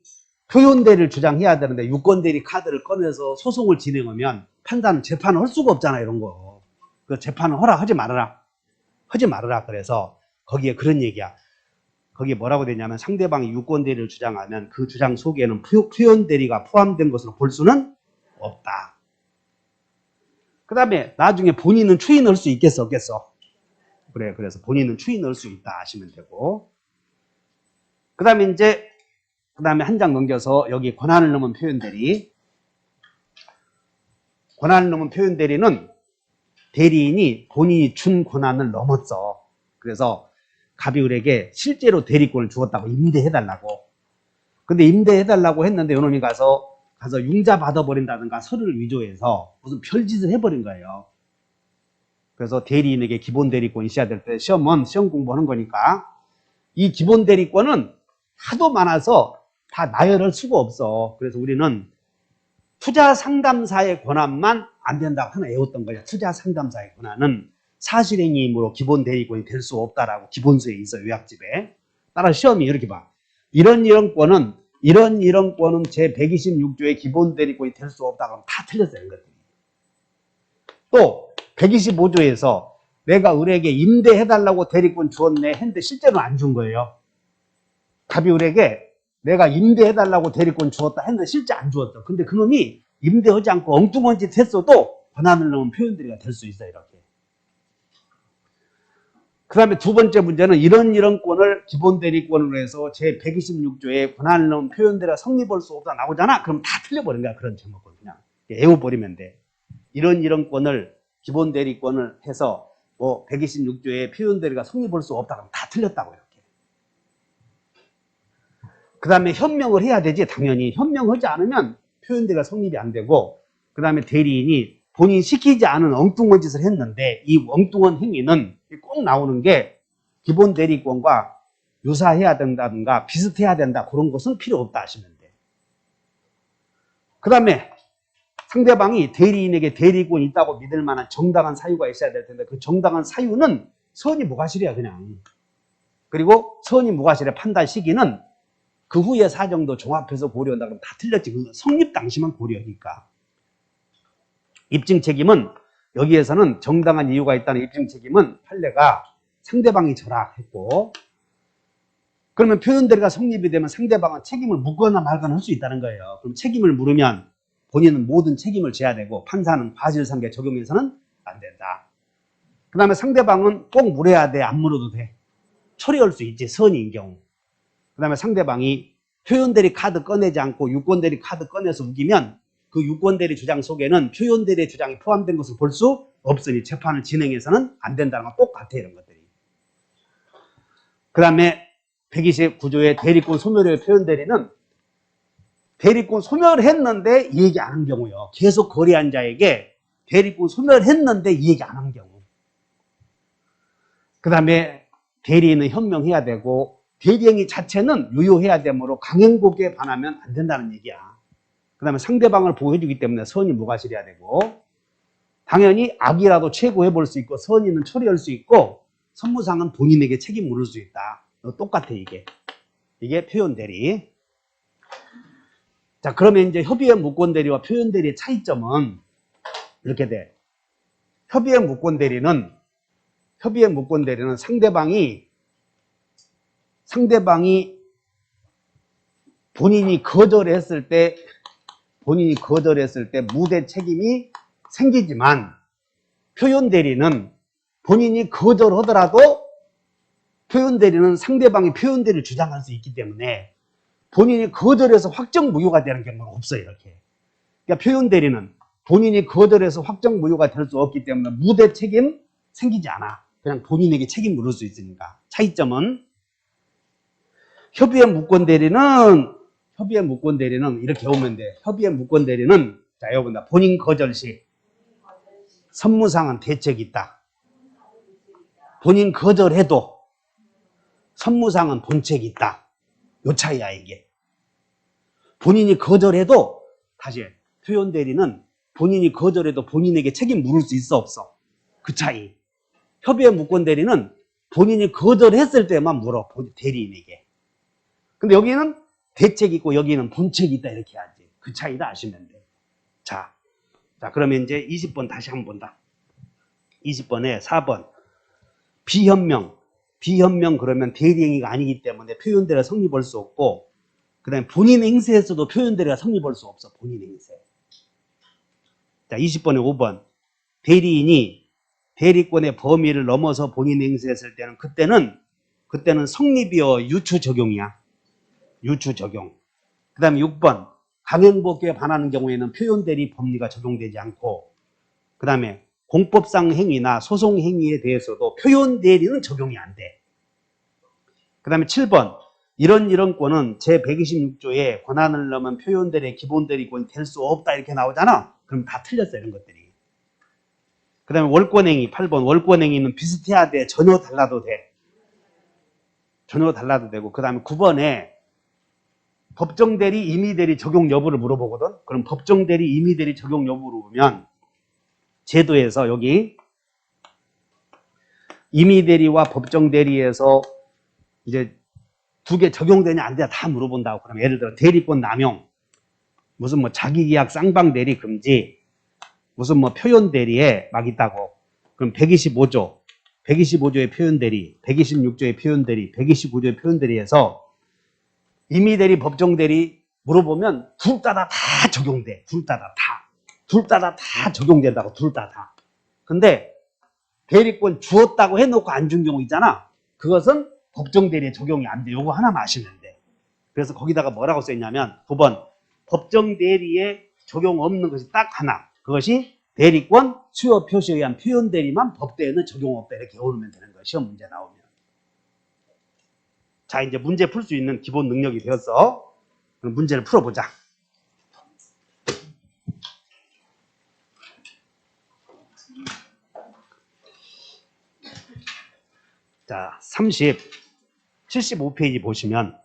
표현대리를 주장해야 되는데 유권대리 카드를 꺼내서 소송을 진행하면 판사는 재판을 할 수가 없잖아. 이런 거. 그 재판을 하지 말아라. 하지 말아라. 그래서 거기에 그런 얘기야. 거기에 뭐라고 되냐면 상대방이 유권대리를 주장하면 그 주장 속에는 표현대리가 포함된 것으로 볼 수는 없다. 그 다음에 나중에 본인은 추인할 수 있겠어 없겠어? 그래. 그래서 본인은 추인할 수 있다 하시면 되고, 그 다음에 한 장 넘겨서 여기 권한을 넘은 표현대리. 권한을 넘은 표현대리는 대리인이 본인이 준 권한을 넘었어. 그래서 갑이을에게 실제로 대리권을 주었다고 임대해달라고. 근데 임대해달라고 했는데 요놈이 가서 융자 받아버린다든가 서류를 위조해서 무슨 별짓을 해버린 거예요. 그래서 대리인에게 기본 대리권이 있어야 될 때 시험 공부하는 거니까 이 기본 대리권은 하도 많아서 다 나열할 수가 없어. 그래서 우리는 투자 상담사의 권한만 안 된다고 하나 외웠던 거야. 투자 상담사의 권한은 사실행위이므로 기본 대리권이 될 수 없다라고 기본서에 있어. 요약집에. 따라 시험이 이렇게 봐. 이런 권은 제 126조의 기본 대리권이 될 수 없다 그러면 다 틀렸어요. 또 125조에서 내가 을에게 임대해달라고 대리권 주었네 했는데 실제로는 안 준 거예요. 갑이 을에게 내가 임대해달라고 대리권 주었다 했는데 실제 안 주었어. 근데 그놈이 임대하지 않고 엉뚱한 짓 했어도 권한을 넘은 표현대리가 될 수 있어요. 이렇게. 그 다음에 두 번째 문제는 이런 권을 기본 대리권으로 해서 제 126조에 권한을 넘은 표현대리가 성립할 수 없다 나오잖아. 그럼 다 틀려버린 거야. 그런 제목은 그냥 외워버리면 돼. 이런 권을 기본 대리권을 해서 126조에 표현대리가 성립할 수 없다 그러면 다 틀렸다고 이렇게. 그 다음에 현명을 해야 되지. 당연히 현명하지 않으면 표현대리가 성립이 안 되고, 그 다음에 대리인이 본인이 시키지 않은 엉뚱한 짓을 했는데 이 엉뚱한 행위는 꼭 나오는 게 기본 대리권과 유사해야 된다든가 비슷해야 된다, 그런 것은 필요 없다 하시면 돼. 그 다음에 상대방이 대리인에게 대리권이 있다고 믿을 만한 정당한 사유가 있어야 될 텐데 그 정당한 사유는 선의 무과실이야 그냥. 그리고 선의 무과실의 판단 시기는 그 후의 사정도 종합해서 고려한다 그러면 다 틀렸지. 그 성립 당시만 고려하니까. 입증 책임은 여기에서는 정당한 이유가 있다는 입증 책임은 판례가 상대방이 절하했고, 그러면 표현대리가 성립이 되면 상대방은 책임을 묻거나 말거나 할 수 있다는 거예요. 그럼 책임을 물으면 본인은 모든 책임을 져야 되고 판사는 과실상계 적용해서는 안 된다. 그 다음에 상대방은 꼭 물어야 돼, 안 물어도 돼? 처리할 수 있지, 선의인 경우. 그 다음에 상대방이 표현대리 카드 꺼내지 않고 유권대리 카드 꺼내서 우기면 그 유권대리 주장 속에는 표현대리의 주장이 포함된 것을 볼 수 없으니 재판을 진행해서는 안 된다는 건 똑같아, 이런 것들이. 그 다음에 129조의 대리권 소멸의 표현대리는 대리권 소멸했는데 이 얘기 안 한 경우요. 계속 거래한 자에게 대리권 소멸했는데 이 얘기 안 한 경우. 그 다음에 대리인은 현명해야 되고 대리행위 자체는 유효해야 되므로 강행복에 반하면 안 된다는 얘기야. 그 다음에 상대방을 보호해주기 때문에 선의 무과실해야 되고, 당연히 악이라도 최고해볼 수 있고 선의는 처리할 수 있고 선무상은 본인에게 책임 물을 수 있다. 똑같아 이게. 이게 표현대리. 자, 그러면 이제 협의의 무권대리와 표현대리의 차이점은 이렇게 돼. 협의의 무권대리는 상대방이 본인이 거절했을 때 무대 책임이 생기지만, 표현대리는 본인이 거절하더라도 표현대리는 상대방이 표현대리를 주장할 수 있기 때문에 본인이 거절해서 확정 무효가 되는 경우는 없어요, 이렇게. 그러니까 표현대리는 본인이 거절해서 확정 무효가 될 수 없기 때문에 무대 책임 생기지 않아. 그냥 본인에게 책임 물을 수 있으니까. 차이점은 협의의 무권대리는 이렇게 오면 돼. 협의의 무권대리는, 자, 여기 본다. 본인 거절 시 선무상은 대책이 있다. 본인 거절해도 선무상은 본책이 있다. 요 차이야 이게. 본인이 거절해도, 다시 해. 표현대리는 본인이 거절해도 본인에게 책임 물을 수 있어 없어? 그 차이. 협의의 무권대리는 본인이 거절했을 때만 물어, 대리인에게. 근데 여기는 대책이 있고 여기는 본책이 있다, 이렇게 해야지. 그 차이다 아시면 돼. 자, 그러면 이제 20번 다시 한번 본다. 20번에 4번. 비현명 그러면 대리행위가 아니기 때문에 표현대리가 성립할 수 없고, 그 다음에 본인 행세에서도 표현대리가 성립할 수 없어, 본인 행세. 자, 20번에 5번. 대리인이 대리권의 범위를 넘어서 본인 행세했을 때는 그때는 성립이여 유추 적용이야. 유추 적용. 그 다음에 6번. 강행복에 반하는 경우에는 표현대리 법리가 적용되지 않고, 그 다음에 공법상 행위나 소송 행위에 대해서도 표현대리는 적용이 안 돼. 그 다음에 7번. 이런 권은 제126조에 권한을 넘은 표현대리의 기본대리권이 될 수 없다, 이렇게 나오잖아. 그럼 다 틀렸어, 이런 것들이. 그 다음에 월권행위 8번. 월권행위는 비슷해야 돼. 전혀 달라도 돼. 전혀 달라도 되고. 그 다음에 9번에 법정대리, 임의대리 적용 여부를 물어보거든. 그럼 법정대리, 임의대리 적용 여부를 보면 제도에서 여기 임의대리와 법정대리에서 이제 두 개 적용되냐 안 되냐 다 물어본다고. 그럼 예를 들어 대리권 남용, 무슨 뭐 자기계약 쌍방대리 금지, 무슨 뭐 표현대리에 막 있다고. 그럼 125조의 표현대리, 126조의 표현대리, 129조의 표현대리에서 임의대리, 법정대리 물어보면 둘 다 적용돼. 둘 다 다 적용된다고. 둘 다. 근데 대리권 주었다고 해놓고 안 준 경우 있잖아. 그것은 법정대리에 적용이 안 돼. 요거 하나만 아시면 돼. 그래서 거기다가 뭐라고 써있냐면 9번. 법정대리에 적용 없는 것이 딱 하나. 그것이 대리권 수요 표시에 의한 표현대리만 법대에는 적용 없다. 이렇게 외우면 되는 거야. 시험 문제 나오면. 자, 이제 문제 풀 수 있는 기본 능력이 되었어. 그럼 문제를 풀어보자. 자, 75페이지 보시면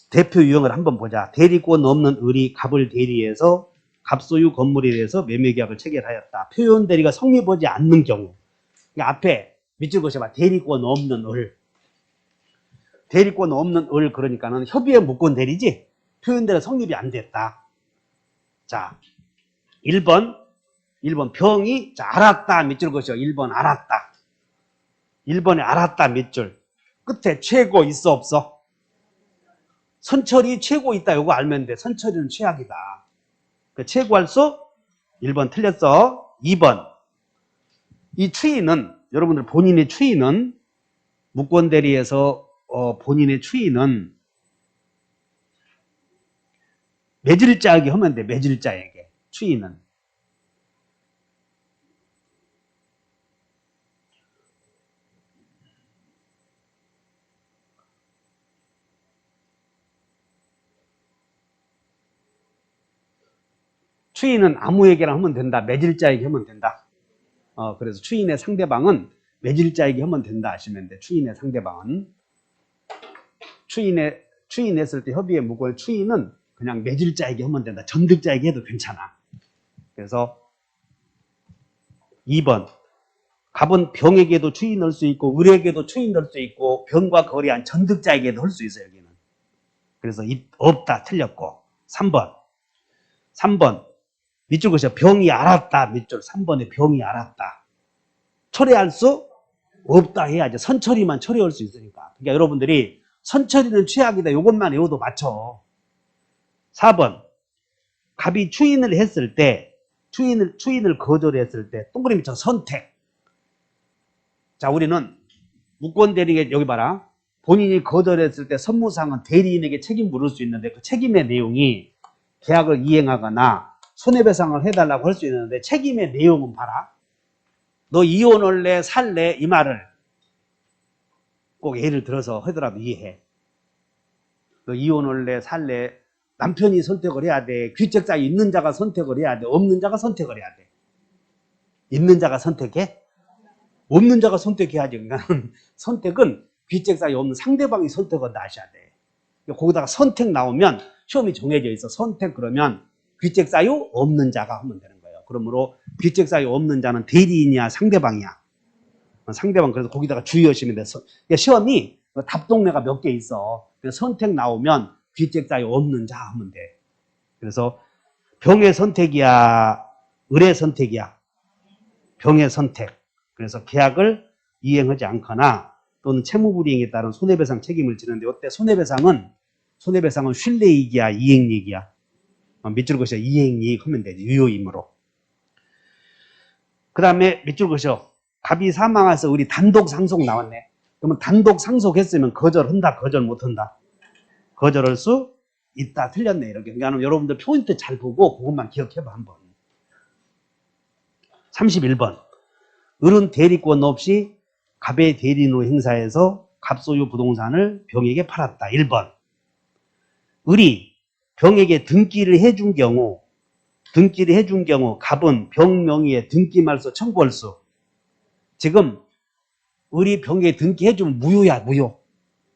대표 유형을 한번 보자. 대리권 없는 을이 갑을 대리해서 갑소유 건물에 대해서 매매계약을 체결하였다. 표현 대리가 성립하지 않는 경우. 그러니까 앞에 밑줄 그어봐. 대리권 없는 을. 대리권 없는 을 그러니까는 협의의 무권 대리지. 표현 대리가 성립이 안 됐다. 자, 1번 병이 자, 알았다 밑줄 그어줘. 1번 알았다. 1번에 알았다 밑줄. 끝에 최고 있어 없어? 선철이 최고 있다. 이거 알면 돼. 선철이는 최악이다. 그 최고할 수? 1번 틀렸어. 2번. 이 추인은 여러분들 본인의 추인은 무권 대리에서 본인의 추인은 매질자에게 하면 돼. 매질자에게 추인은. 추인은 아무에게나 하면 된다. 매질자에게 하면 된다. 그래서 추인의 상대방은 매질자에게 하면 된다 하시면 돼. 추인의 상대방은. 추인했을 때 협의의 무권 추인은 그냥 매질자에게 하면 된다. 전득자에게 해도 괜찮아. 그래서 2번. 갑은 병에게도 추인 넣을 수 있고 을에게도 추인 넣을 수 있고 병과 거래한 전득자에게도 할 수 있어요. 여기는. 그래서 없다. 틀렸고. 3번. 밑줄 그으셔. 병이 알았다. 밑줄. 3번에 병이 알았다. 철회할 수 없다 해야지. 선처리만 처리할 수 있으니까. 그러니까 여러분들이 선처리는 최악이다. 이것만 외워도 맞춰. 4번. 갑이 추인을 했을 때, 추인을 거절했을 때, 동그라미 쳐 선택. 자, 우리는 무권 대리에 여기 봐라. 본인이 거절했을 때 선무상은 대리인에게 책임 물을 수 있는데 그 책임의 내용이 계약을 이행하거나 손해배상을 해달라고 할 수 있는데 책임의 내용은 봐라. 너 이혼할래 살래 이 말을 꼭 예를 들어서 하더라도 이해해. 너 이혼할래 살래 남편이 선택을 해야 돼. 귀책자에 있는 자가 선택을 해야 돼. 없는 자가 선택을 해야 돼. 있는 자가 선택해? 없는 자가 선택해야지. 그러니까 선택은 귀책사에 없는 상대방이 선택을 하셔야 돼. 거기다가 선택 나오면 시험이 정해져 있어. 선택 그러면 귀책사유 없는 자가 하면 되는 거예요. 그러므로 귀책사유 없는 자는 대리인이야 상대방이야? 상대방. 그래서 거기다가 주의하시면 돼. 그러니까 시험이 답동네가 몇 개 있어. 선택 나오면 귀책사유 없는 자 하면 돼. 그래서 병의 선택이야 을의 선택이야? 병의 선택. 그래서 계약을 이행하지 않거나 또는 채무불이행에 따른 손해배상 책임을 지는데 이때 손해배상은 신뢰이익이야 이행이익이야? 밑줄 그으셔. 이행이익 하면 되지. 유효임으로. 그 다음에 밑줄 그으셔. 갑이 사망해서 우리 단독 상속 나왔네. 그러면 단독 상속했으면 거절한다 거절 못한다? 거절할 수 있다. 틀렸네. 이렇게. 그러니까 여러분들 포인트 잘 보고 그것만 기억해봐 한번. 31번. 을은 대리권 없이 갑의 대리인으로 행사해서 갑소유 부동산을 병에게 팔았다. 1번. 을이 병에게 등기를 해준 경우 갑은 병 명의의 등기 말소 청구할 수. 지금 을이 병에게 등기해주면 무효야 무효.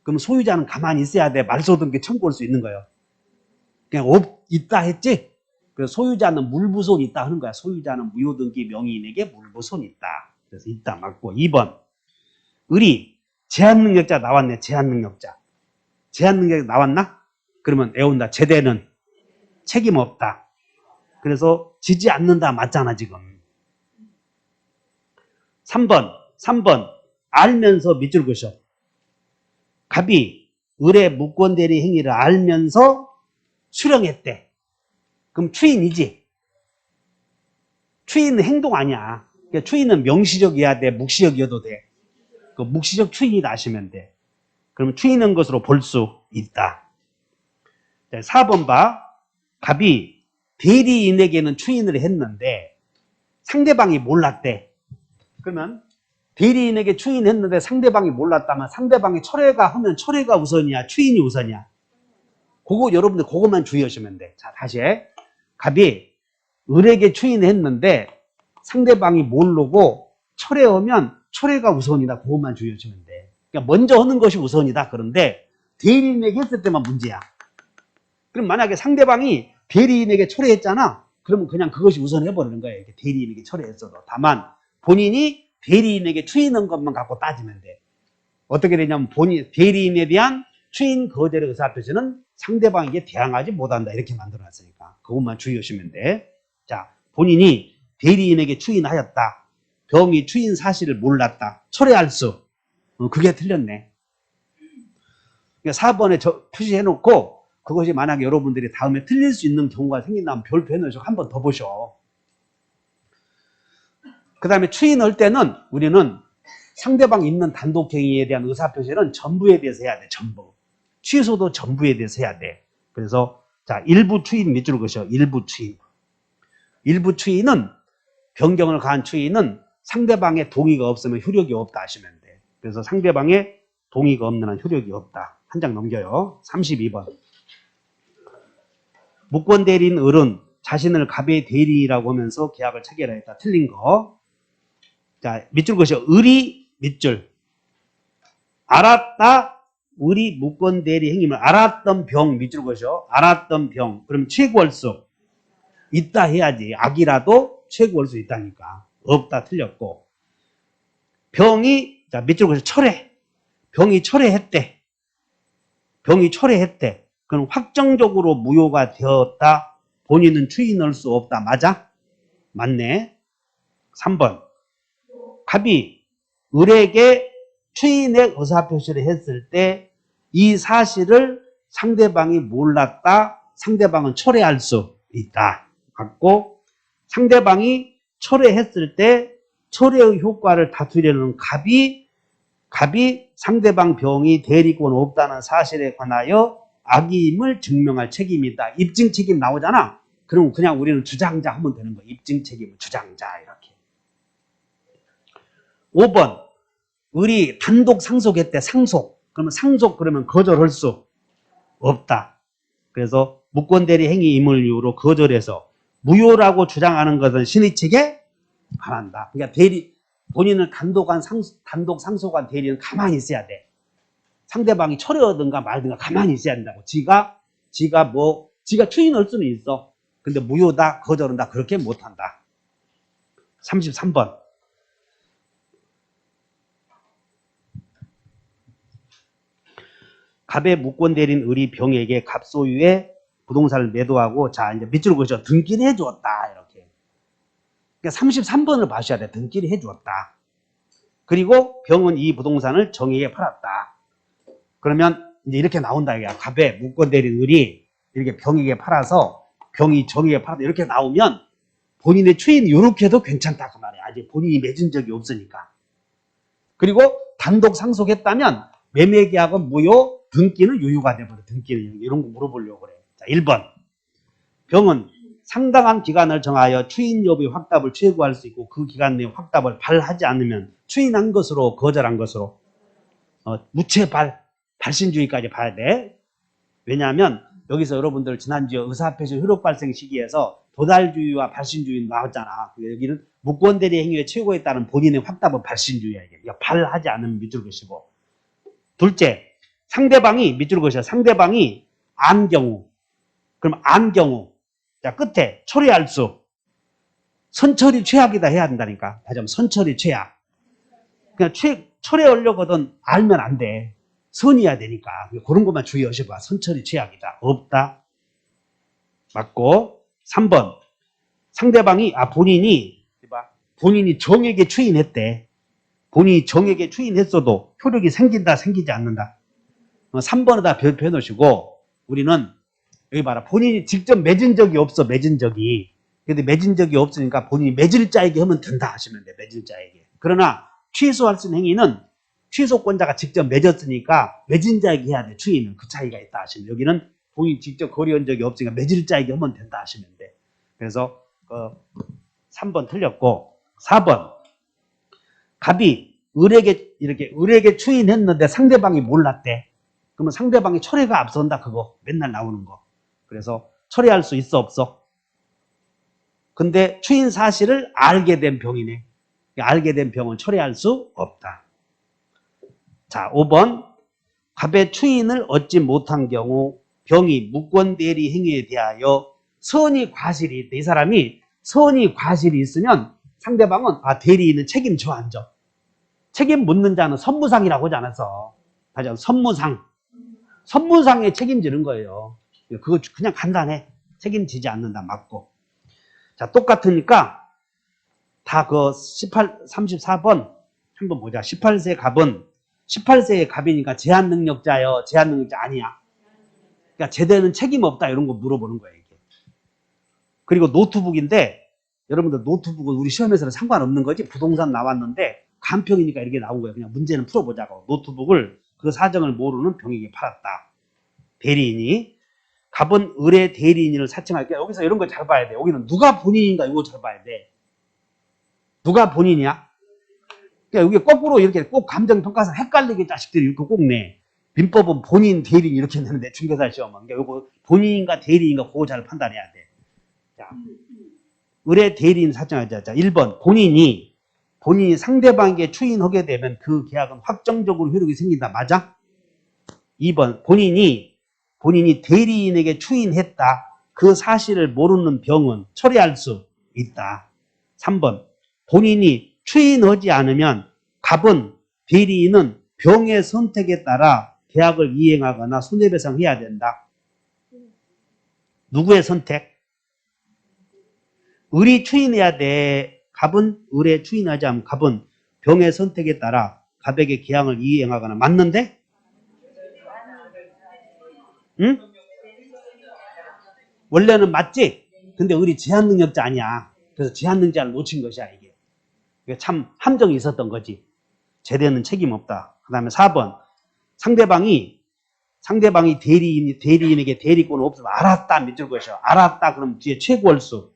그럼 소유자는 가만히 있어야 돼. 말소 등기 청구할 수 있는 거예요. 그냥 있다 했지? 그래서 소유자는 물부손 있다 하는 거야. 소유자는 무효등기 명의인에게 물부손 있다. 그래서 있다 맞고. 2번. 을이 제한능력자 나왔네. 제한능력자. 제한능력자 나왔나? 그러면 애운다. 제대는 책임 없다. 그래서 지지 않는다 맞잖아 지금. 3번. 알면서 밑줄 그으셔. 갑이 을의 무권대리 행위를 알면서 수령했대. 그럼 추인이지. 추인은 행동 아니야. 그러니까 추인은 명시적이어야 돼. 묵시적이어도 돼. 그 묵시적 추인이다 하시면 돼. 그럼 추인한 것으로 볼 수 있다. 4번 봐. 갑이 대리인에게는 추인을 했는데 상대방이 몰랐대. 그러면 대리인에게 추인했는데 상대방이 몰랐다면 상대방이 철회가 하면 철회가 우선이야, 추인이 우선이야? 그거 여러분들 그것만 주의하시면 돼. 자, 다시 해. 갑이 을에게 추인했는데 상대방이 모르고 철회하면 철회가 우선이다. 그것만 주의하시면 돼. 그러니까 먼저 하는 것이 우선이다. 그런데 대리인에게 했을 때만 문제야. 그럼 만약에 상대방이 대리인에게 철회했잖아. 그러면 그냥 그것이 우선해버리는 거야. 이렇게 대리인에게 철회했어도. 다만 본인이 대리인에게 추인한 것만 갖고 따지면 돼. 어떻게 되냐면 대리인에 대한 추인 거절의 의사표시는 상대방에게 대항하지 못한다. 이렇게 만들어놨으니까 그것만 주의하시면 돼. 자, 본인이 대리인에게 추인하였다. 병이 추인 사실을 몰랐다. 철회할 수. 그게 틀렸네. 그러니까 4번에 표시해놓고 그것이 만약에 여러분들이 다음에 틀릴 수 있는 경우가 생긴다면 별표 해놓으시고 한 번 더 보셔. 그 다음에 추인할 때는 우리는 상대방 있는 단독행위에 대한 의사표시는 전부에 대해서 해야 돼. 전부. 취소도 전부에 대해서 해야 돼. 그래서 자, 일부 추인 밑줄을 그으셔. 일부 추인. 일부 추인은 변경을 가한 추인은 상대방의 동의가 없으면 효력이 없다 하시면 돼. 그래서 상대방의 동의가 없는 한 효력이 없다. 한 장 넘겨요. 32번. 무권 대리인 을은 자신을 갑의 대리인이라고 하면서 계약을 체결하였다. 틀린 거. 자, 밑줄 그으셔. 을이 밑줄. 알았다. 을이 무권 대리 행위를 알았던 병 밑줄 그으셔. 알았던 병. 그럼 최고할 수 있다 해야지. 악이라도 최고할 수 있다니까. 없다 틀렸고. 병이 자 밑줄 그으셔. 철회. 병이 철회했대. 병이 철회했대. 그럼 확정적으로 무효가 되었다. 본인은 추인할 수 없다. 맞아? 맞네. 3번. 갑이 을에게 추인의 의사표시를 했을 때 이 사실을 상대방이 몰랐다. 상대방은 철회할 수 있다. 같고 상대방이 철회했을 때 철회의 효과를 다투려는 갑이 상대방 병이 대리권 없다는 사실에 관하여 악의임을 증명할 책임이 있다. 입증 책임 나오잖아. 그럼 그냥 우리는 주장자 하면 되는 거야. 입증 책임은 주장자 이렇게. 5번. 을이 단독 상속했대. 상속. 그러면 상속 그러면 거절할 수 없다. 그래서 무권대리 행위 임을 이유로 거절해서 무효라고 주장하는 것은 신의측에 반한다. 그러니까 본인을 단독 상속한 대리는 가만히 있어야 돼. 상대방이 철회하든가 말든가 가만히 있어야 된다고. 지가 추인할 수는 있어. 근데 무효다, 거절한다, 그렇게 못한다. 33번. 갑의 무권 대리인 을이 병에게 갑 소유의 부동산을 매도하고, 자, 이제 밑줄 그으셔. 등기를 해주었다. 이렇게. 그러니까 33번을 봐셔야 돼. 등기를 해주었다. 그리고 병은 이 부동산을 정에게 팔았다. 그러면 이제 이렇게 나온다. 이게 갑의 무권 대리인 을이 이렇게 병에게 팔아서 병이 정에게 팔았다. 이렇게 나오면 본인의 추인이 이렇게 해도 괜찮다. 그 말이야. 아직 본인이 맺은 적이 없으니까. 그리고 단독 상속했다면 매매계약은 무효, 등기는 유효가 돼버려. 등기는 이런 거 물어보려고 그래. 자, 1번. 병은 상당한 기간을 정하여 추인 여부의 확답을 최고할 수 있고 그 기간 내에 확답을 발하지 않으면 추인한 것으로 거절한 것으로 무채발, 발신주의까지 봐야 돼. 왜냐하면 여기서 여러분들 지난주에 의사표시 효력 발생 시기에서 도달주의와 발신주의 나왔잖아. 여기는 무권대리 행위의 최고에 따른 본인의 확답은 발신주의야. 이게 발하지 않으면 밑줄 그으시고. 둘째, 상대방이 밑줄 그으셔. 상대방이 안 경우. 그럼 안 경우. 자, 끝에 처리할 수. 선처리 최악이다 해야 한다니까. 다시 한번 선처리 최악. 그냥 처리하려거든 알면 안 돼. 선이어야 되니까. 그런 것만 주의하셔봐. 선처리 최악이다. 없다. 맞고. 3번. 상대방이 본인이 정에게 추인했대. 본인이 정에게 추인했어도 효력이 생긴다, 생기지 않는다. 3번에다 별표 해놓으시고, 우리는 여기 봐라. 본인이 직접 맺은 적이 없어, 맺은 적이. 근데 맺은 적이 없으니까 본인이 맺을 자에게 하면 된다 하시면 돼, 맺을 자에게. 그러나 취소할 수 있는 행위는 취소권자가 직접 맺었으니까 맺은 자에게 해야 돼, 추인은. 그 차이가 있다 하시면. 여기는 본인이 직접 거래한 적이 없으니까 맺을 자에게 하면 된다 하시면 돼. 그래서 3번 틀렸고, 4번. 갑이 을에게 추인했는데 상대방이 몰랐대. 그러면 상대방이 철회가 앞선다. 그거 맨날 나오는 거. 그래서 철회할 수 있어 없어? 근데 추인 사실을 알게 된 병이네. 알게 된 병은 철회할 수 없다. 자, 5번. 갑의 추인을 얻지 못한 경우 병이 무권대리 행위에 대하여 선의 과실이 있다. 이 사람이 선의 과실이 있으면 상대방은 대리인은 책임져 앉아. 책임 묻는 자는 선무상이라고 하지 않았어. 다시 선무상. 선무상에 책임지는 거예요. 그거 그냥 간단해. 책임지지 않는다. 맞고. 자, 똑같으니까 다 그 34번 한번 보자. 18세 갑은 18세의 갑이니까 제한 능력자요. 제한 능력자 아니야. 그러니까 제대는 책임 없다. 이런 거 물어보는 거예요. 이게. 그리고 노트북인데 여러분들 노트북은 우리 시험에서는 상관없는 거지. 부동산 나왔는데 간평이니까 이렇게 나온 거예요. 그냥 문제는 풀어보자고. 노트북을 그 사정을 모르는 병에게 팔았다. 대리인이. 갑은 을의 대리인을 사칭할게. 여기서 이런 걸 잘 봐야 돼. 여기는 누가 본인인가 이거 잘 봐야 돼. 누가 본인이야? 그러니까 여기 거꾸로 이렇게 꼭 감정평가상 헷갈리게 자식들이 이렇게 꼭 내. 민법은 본인, 대리인 이렇게 내는데 중개사 시험은. 그러니까 이거 본인인가 대리인가 그거 잘 판단해야 돼. 자, 을의 대리인 사칭하자. 자, 1번 본인이 상대방에게 추인하게 되면 그 계약은 확정적으로 효력이 생긴다. 맞아? 2번 본인이 대리인에게 추인했다. 그 사실을 모르는 병은 처리할 수 있다. 3번 본인이 추인하지 않으면 갑은 대리인은 병의 선택에 따라 계약을 이행하거나 손해배상해야 된다. 누구의 선택? 을이 추인해야 돼. 갑은 을에 추인하지 않으면 갑은 병의 선택에 따라 갑에게 계약을 이행하거나. 맞는데? 응? 원래는 맞지? 근데 을이 제한능력자 아니야. 그래서 제한능력자를 놓친 것이야 이게. 이게 참 함정이 있었던 거지. 제대는 책임 없다. 그 다음에 4번 상대방이 대리인에게 대리권은 없으면 알았다 밑줄 것이요. 알았다 그럼 뒤에 최고할 수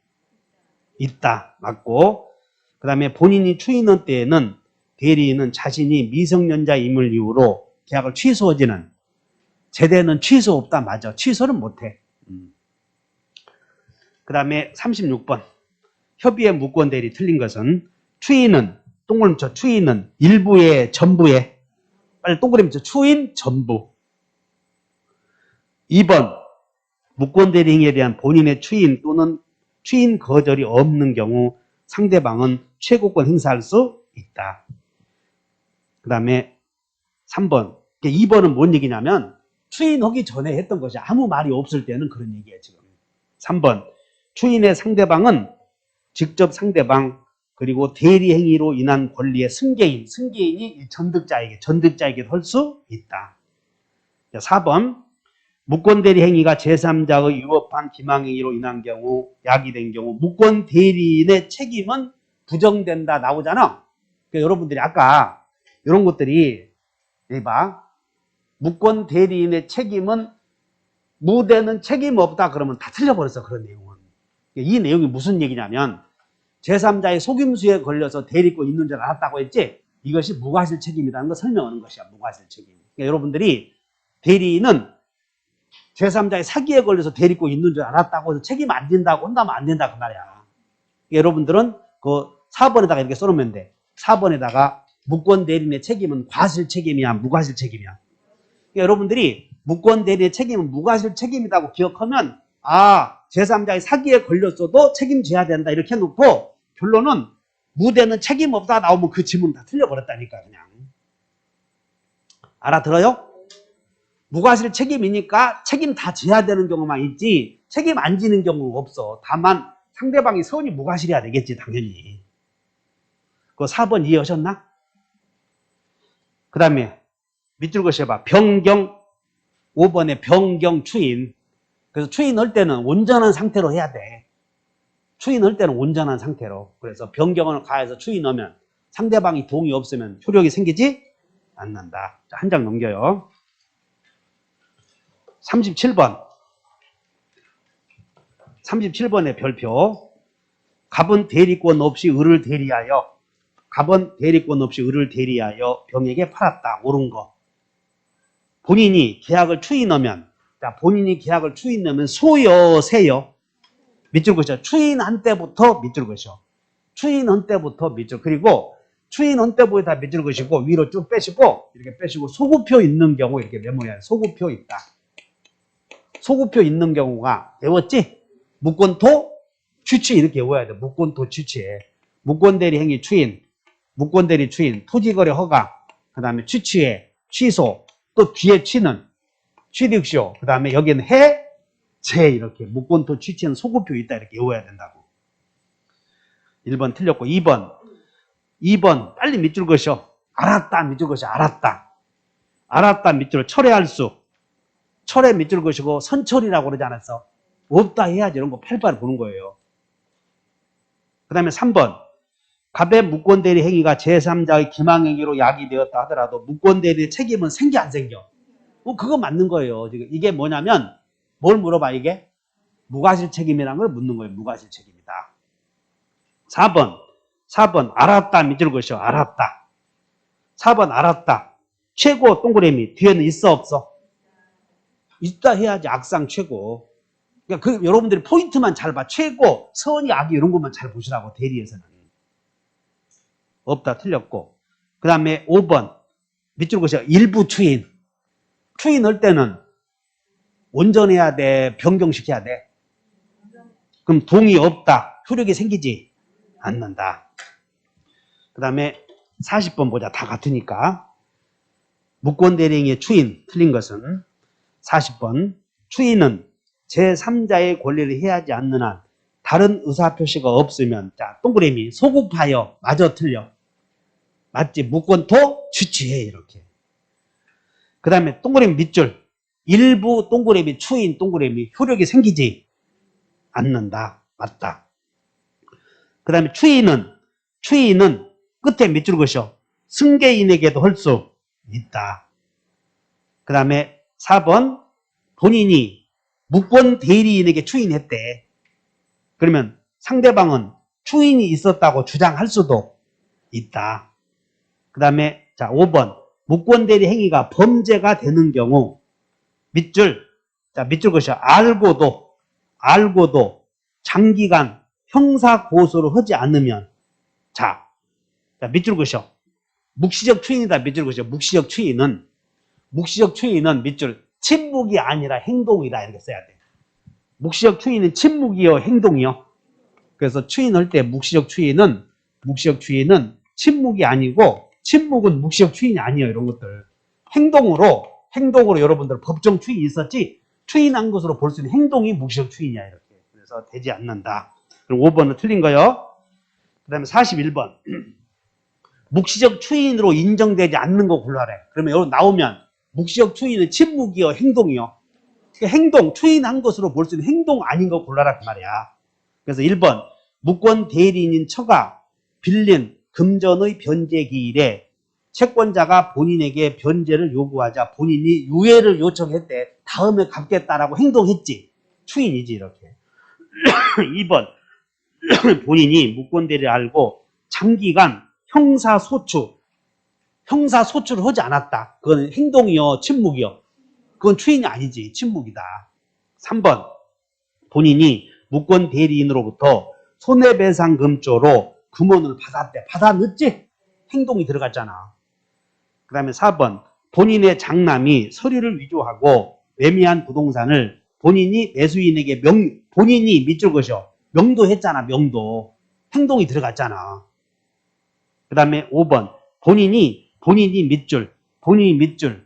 있다. 맞고. 그 다음에 본인이 추인한 때에는 대리인은 자신이 미성년자임을 이유로 계약을 취소하지는, 제대는 취소 없다. 맞아. 취소는 못해. 그 다음에 36번 협의의 무권 대리 틀린 것은 추인은 동그라미 쳐. 추인은 일부에 전부에. 빨리 동그라미 쳐. 추인 전부. 2번 무권 대리 행위에 대한 본인의 추인 또는 추인 거절이 없는 경우 상대방은 최고권 행사할 수 있다. 그 다음에 3번 2번은 뭔 얘기냐면 추인하기 전에 했던 것이 아무 말이 없을 때는 그런 얘기예요. 지금 3번 추인의 상대방은 직접 상대방 그리고 대리 행위로 인한 권리의 승계인이 전득자에게 할 수 있다. 4번 무권 대리 행위가 제3자의 위법한 기망 행위로 인한 경우 야기된 경우 무권 대리인의 책임은 부정된다 나오잖아. 그러니까 여러분들이 아까 이런 것들이 여기 봐. 무권 대리인의 책임은 무대는 책임 없다 그러면 다 틀려버렸어. 그런 내용은. 이 내용이 무슨 얘기냐면 제3자의 속임수에 걸려서 대리권 있는 줄 알았다고 했지. 이것이 무과실 책임이라는 걸 설명하는 것이야. 무과실 책임. 그러니까 여러분들이 대리인은 제3자의 사기에 걸려서 대리권 있는 줄 알았다고 해서 책임 안 진다고 한다면 안 된다 그 말이야. 그러니까 여러분들은 그 4번에다가 이렇게 써놓으면 돼. 4번에다가 무권 대리인의 책임은 과실 책임이야, 무과실 책임이야. 그러니까 여러분들이 무권 대리인의 책임은 무과실 책임이라고 기억하면 제3자의 사기에 걸렸어도 책임져야 된다 이렇게 해놓고 결론은 무대는 책임 없다 나오면 그 지문 다 틀려버렸다니까 그냥. 알아들어요? 무과실 책임이니까 책임 다 져야 되는 경우만 있지 책임 안 지는 경우는 없어. 다만 상대방이 선이 무과실해야 되겠지 당연히. 그 4번 이해하셨나? 그 다음에 밑줄 그셔봐. 변경 5번에 변경 추인. 그래서 추인할 때는 온전한 상태로 해야 돼. 추인할 때는 온전한 상태로. 그래서 변경을 가해서 추인하면 상대방이 동의 없으면 효력이 생기지 않는다. 한 장 넘겨요. 37번의 별표. 갑은 대리권 없이 을을 대리하여 갑은 대리권 없이 을을 대리하여 병에게 팔았다. 옳은 거. 본인이 계약을 추인하면, 자, 본인이 계약을 추인하면 소여, 세여? 밑줄 것이요. 추인한 때부터 밑줄 것이요. 추인한 때부터 밑줄. 그리고 추인한 때부터 밑줄 것이고, 위로 쭉 빼시고, 이렇게 빼시고, 소구표 있는 경우 이렇게 메모해야 돼. 소구표 있다. 소구표 있는 경우가, 외웠지? 무권토, 취취 이렇게 외워야 돼. 무권토, 취취에. 무권대리 행위 추인, 무권대리 추인, 토지거래 허가, 그 다음에 취취에, 취소, 또 뒤에 취는 취득시효, 그 다음에 여기는 해, 제 이렇게 무권토 취취는 소구표 있다 이렇게 외워야 된다고. 1번 틀렸고 2번 빨리 밑줄 것이요. 알았다 밑줄 것이 알았다. 알았다 밑줄 철회할 수. 철회 밑줄 것이고 선철이라고 그러지 않았어. 없다 해야지 이런 거 팔팔 보는 거예요. 그 다음에 3번 갑의 무권대리 행위가 제3자의 기망행위로 야기되었다 하더라도 무권대리 책임은 생겨 안 생겨? 그거 맞는 거예요. 지금 이게 뭐냐면 뭘 물어봐 이게? 무과실 책임이라는 걸 묻는 거예요. 무과실 책임이다. 4번 알았다 밑줄 것이요. 알았다. 4번 알았다. 최고 동그라미 뒤에는 있어 없어? 있다 해야지 악상 최고. 그러니까 여러분들이 포인트만 잘 봐. 최고, 선이, 악이 이런 것만 잘 보시라고 대리에서는. 없다 틀렸고. 그 다음에 5번 밑줄 것이요. 일부 추인. 추인할 때는 온전해야 돼? 변경시켜야 돼? 그럼 동의 없다. 효력이 생기지 않는다. 그 다음에 40번 보자. 다 같으니까. 무권대리행위의 추인. 틀린 것은 40번. 추인은 제3자의 권리를 해하지 않는 한 다른 의사표시가 없으면 자 동그라미 소급하여 마저 틀려. 맞지? 무권토 취취해 이렇게. 그 다음에 동그라미 밑줄 일부 동그라미 추인 동그라미 효력이 생기지 않는다. 맞다. 그 다음에 추인은 끝에 밑줄 것이요. 승계인에게도 할 수 있다. 그 다음에 4번 본인이 무권 대리인에게 추인했대. 그러면 상대방은 추인이 있었다고 주장할 수도 있다. 그 다음에 자 5번 무권 대리 행위가 범죄가 되는 경우 밑줄 것이야. 알고도 장기간 형사 고소를 하지 않으면 자 밑줄 것이요. 묵시적 추인이다. 밑줄 것이요. 묵시적 추인은 밑줄 침묵이 아니라 행동이다 이렇게 써야 돼. 묵시적 추인은 침묵이요 행동이요. 그래서 추인할 때 묵시적 추인은 침묵이 아니고 침묵은 묵시적 추인이 아니에요. 이런 것들 행동으로 여러분들 법정 추인이 있었지 추인한 것으로 볼 수 있는 행동이 묵시적 추인이야 이렇게. 그래서 되지 않는다. 그럼 5번은 틀린 거요. 그 다음에 41번 묵시적 추인으로 인정되지 않는 거 골라래. 그러면 여기 나오면 묵시적 추인은 침묵이요 행동이요. 행동, 추인한 것으로 볼 수 있는 행동 아닌 거 골라라 그 말이야. 그래서 1번 무권 대리인인 처가 빌린 금전의 변제 기일에 채권자가 본인에게 변제를 요구하자 본인이 유예를 요청했대. 다음에 갚겠다라고 행동했지. 추인이지 이렇게. 2번 본인이 무권 대리를 알고 장기간 형사소출을 하지 않았다. 그건 행동이요 침묵이요. 그건 추인이 아니지. 침묵이다. 3번 본인이 무권 대리인으로부터 손해배상금조로 금원을 받았대. 받아넣었지? 행동이 들어갔잖아. 그 다음에 4번 본인의 장남이 서류를 위조하고 매매한 부동산을 본인이 매수인에게 본인이 밑줄 것이요. 명도했잖아. 명도. 행동이 들어갔잖아. 그 다음에 5번 본인이 밑줄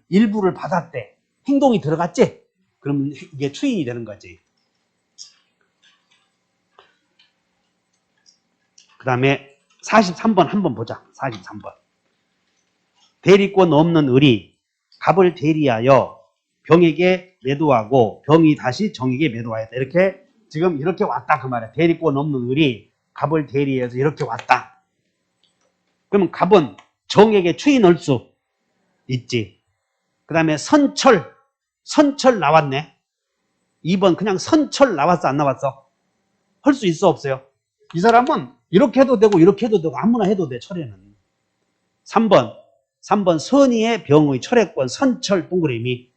일부를 받았대. 행동이 들어갔지? 그러면 이게 추인이 되는 거지. 그 다음에 43번 한번 보자. 43번. 대리권 없는 을이 갑을 대리하여 병에게 매도하고 병이 다시 정에게 매도하였다. 이렇게 지금 이렇게 왔다 그 말이야. 대리권 없는 을이 갑을 대리해서 이렇게 왔다. 그러면 갑은 정에게 추인할 수 있지. 그 다음에 선철 나왔네. 2번 그냥 선철 나왔어 안 나왔어? 할 수 있어 없어요? 이 사람은 이렇게 해도 되고 이렇게 해도 되고 아무나 해도 돼. 철에는 3번 선의의 병의 철회권 선철 동그라미.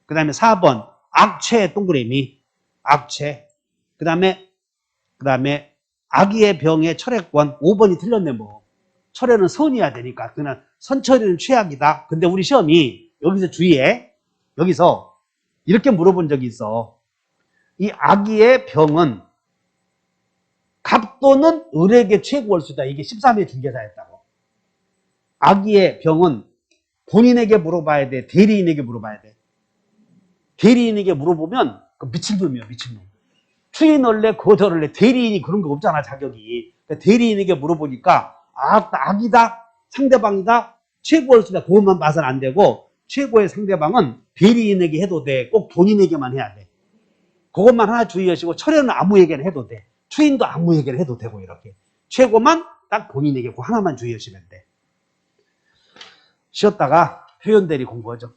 그 다음에 4번 악취의 동그라미. 악취. 그 다음에 악의의 병의 철회권. 5번이 틀렸네 뭐. 철회는 선이어야 되니까. 그냥 선철이는 최악이다. 근데 우리 시험이 여기서 주의해. 여기서 이렇게 물어본 적이 있어. 이 악의의 병은 갑도는 을에게 최고일 수다. 이게 13회 중개사였다고. 악의의 병은 본인에게 물어봐야 돼. 대리인에게 물어봐야 돼. 대리인에게 물어보면 미친놈이야, 미친놈. 추인할래, 거절할래. 대리인이 그런 거 없잖아, 자격이. 그러니까 대리인에게 물어보니까 악이다, 상대방이다, 최고일 수다. 그것만 봐서는 안 되고 최고의 상대방은 대리인에게 해도 돼. 꼭 본인에게만 해야 돼. 그것만 하나 주의하시고 철회는 아무에게나 해도 돼. 추인도 아무에게나 해도 되고 이렇게. 최고만 딱 본인에게 그거 하나만 주의하시면 돼. 쉬었다가 표현 대리 공부하죠.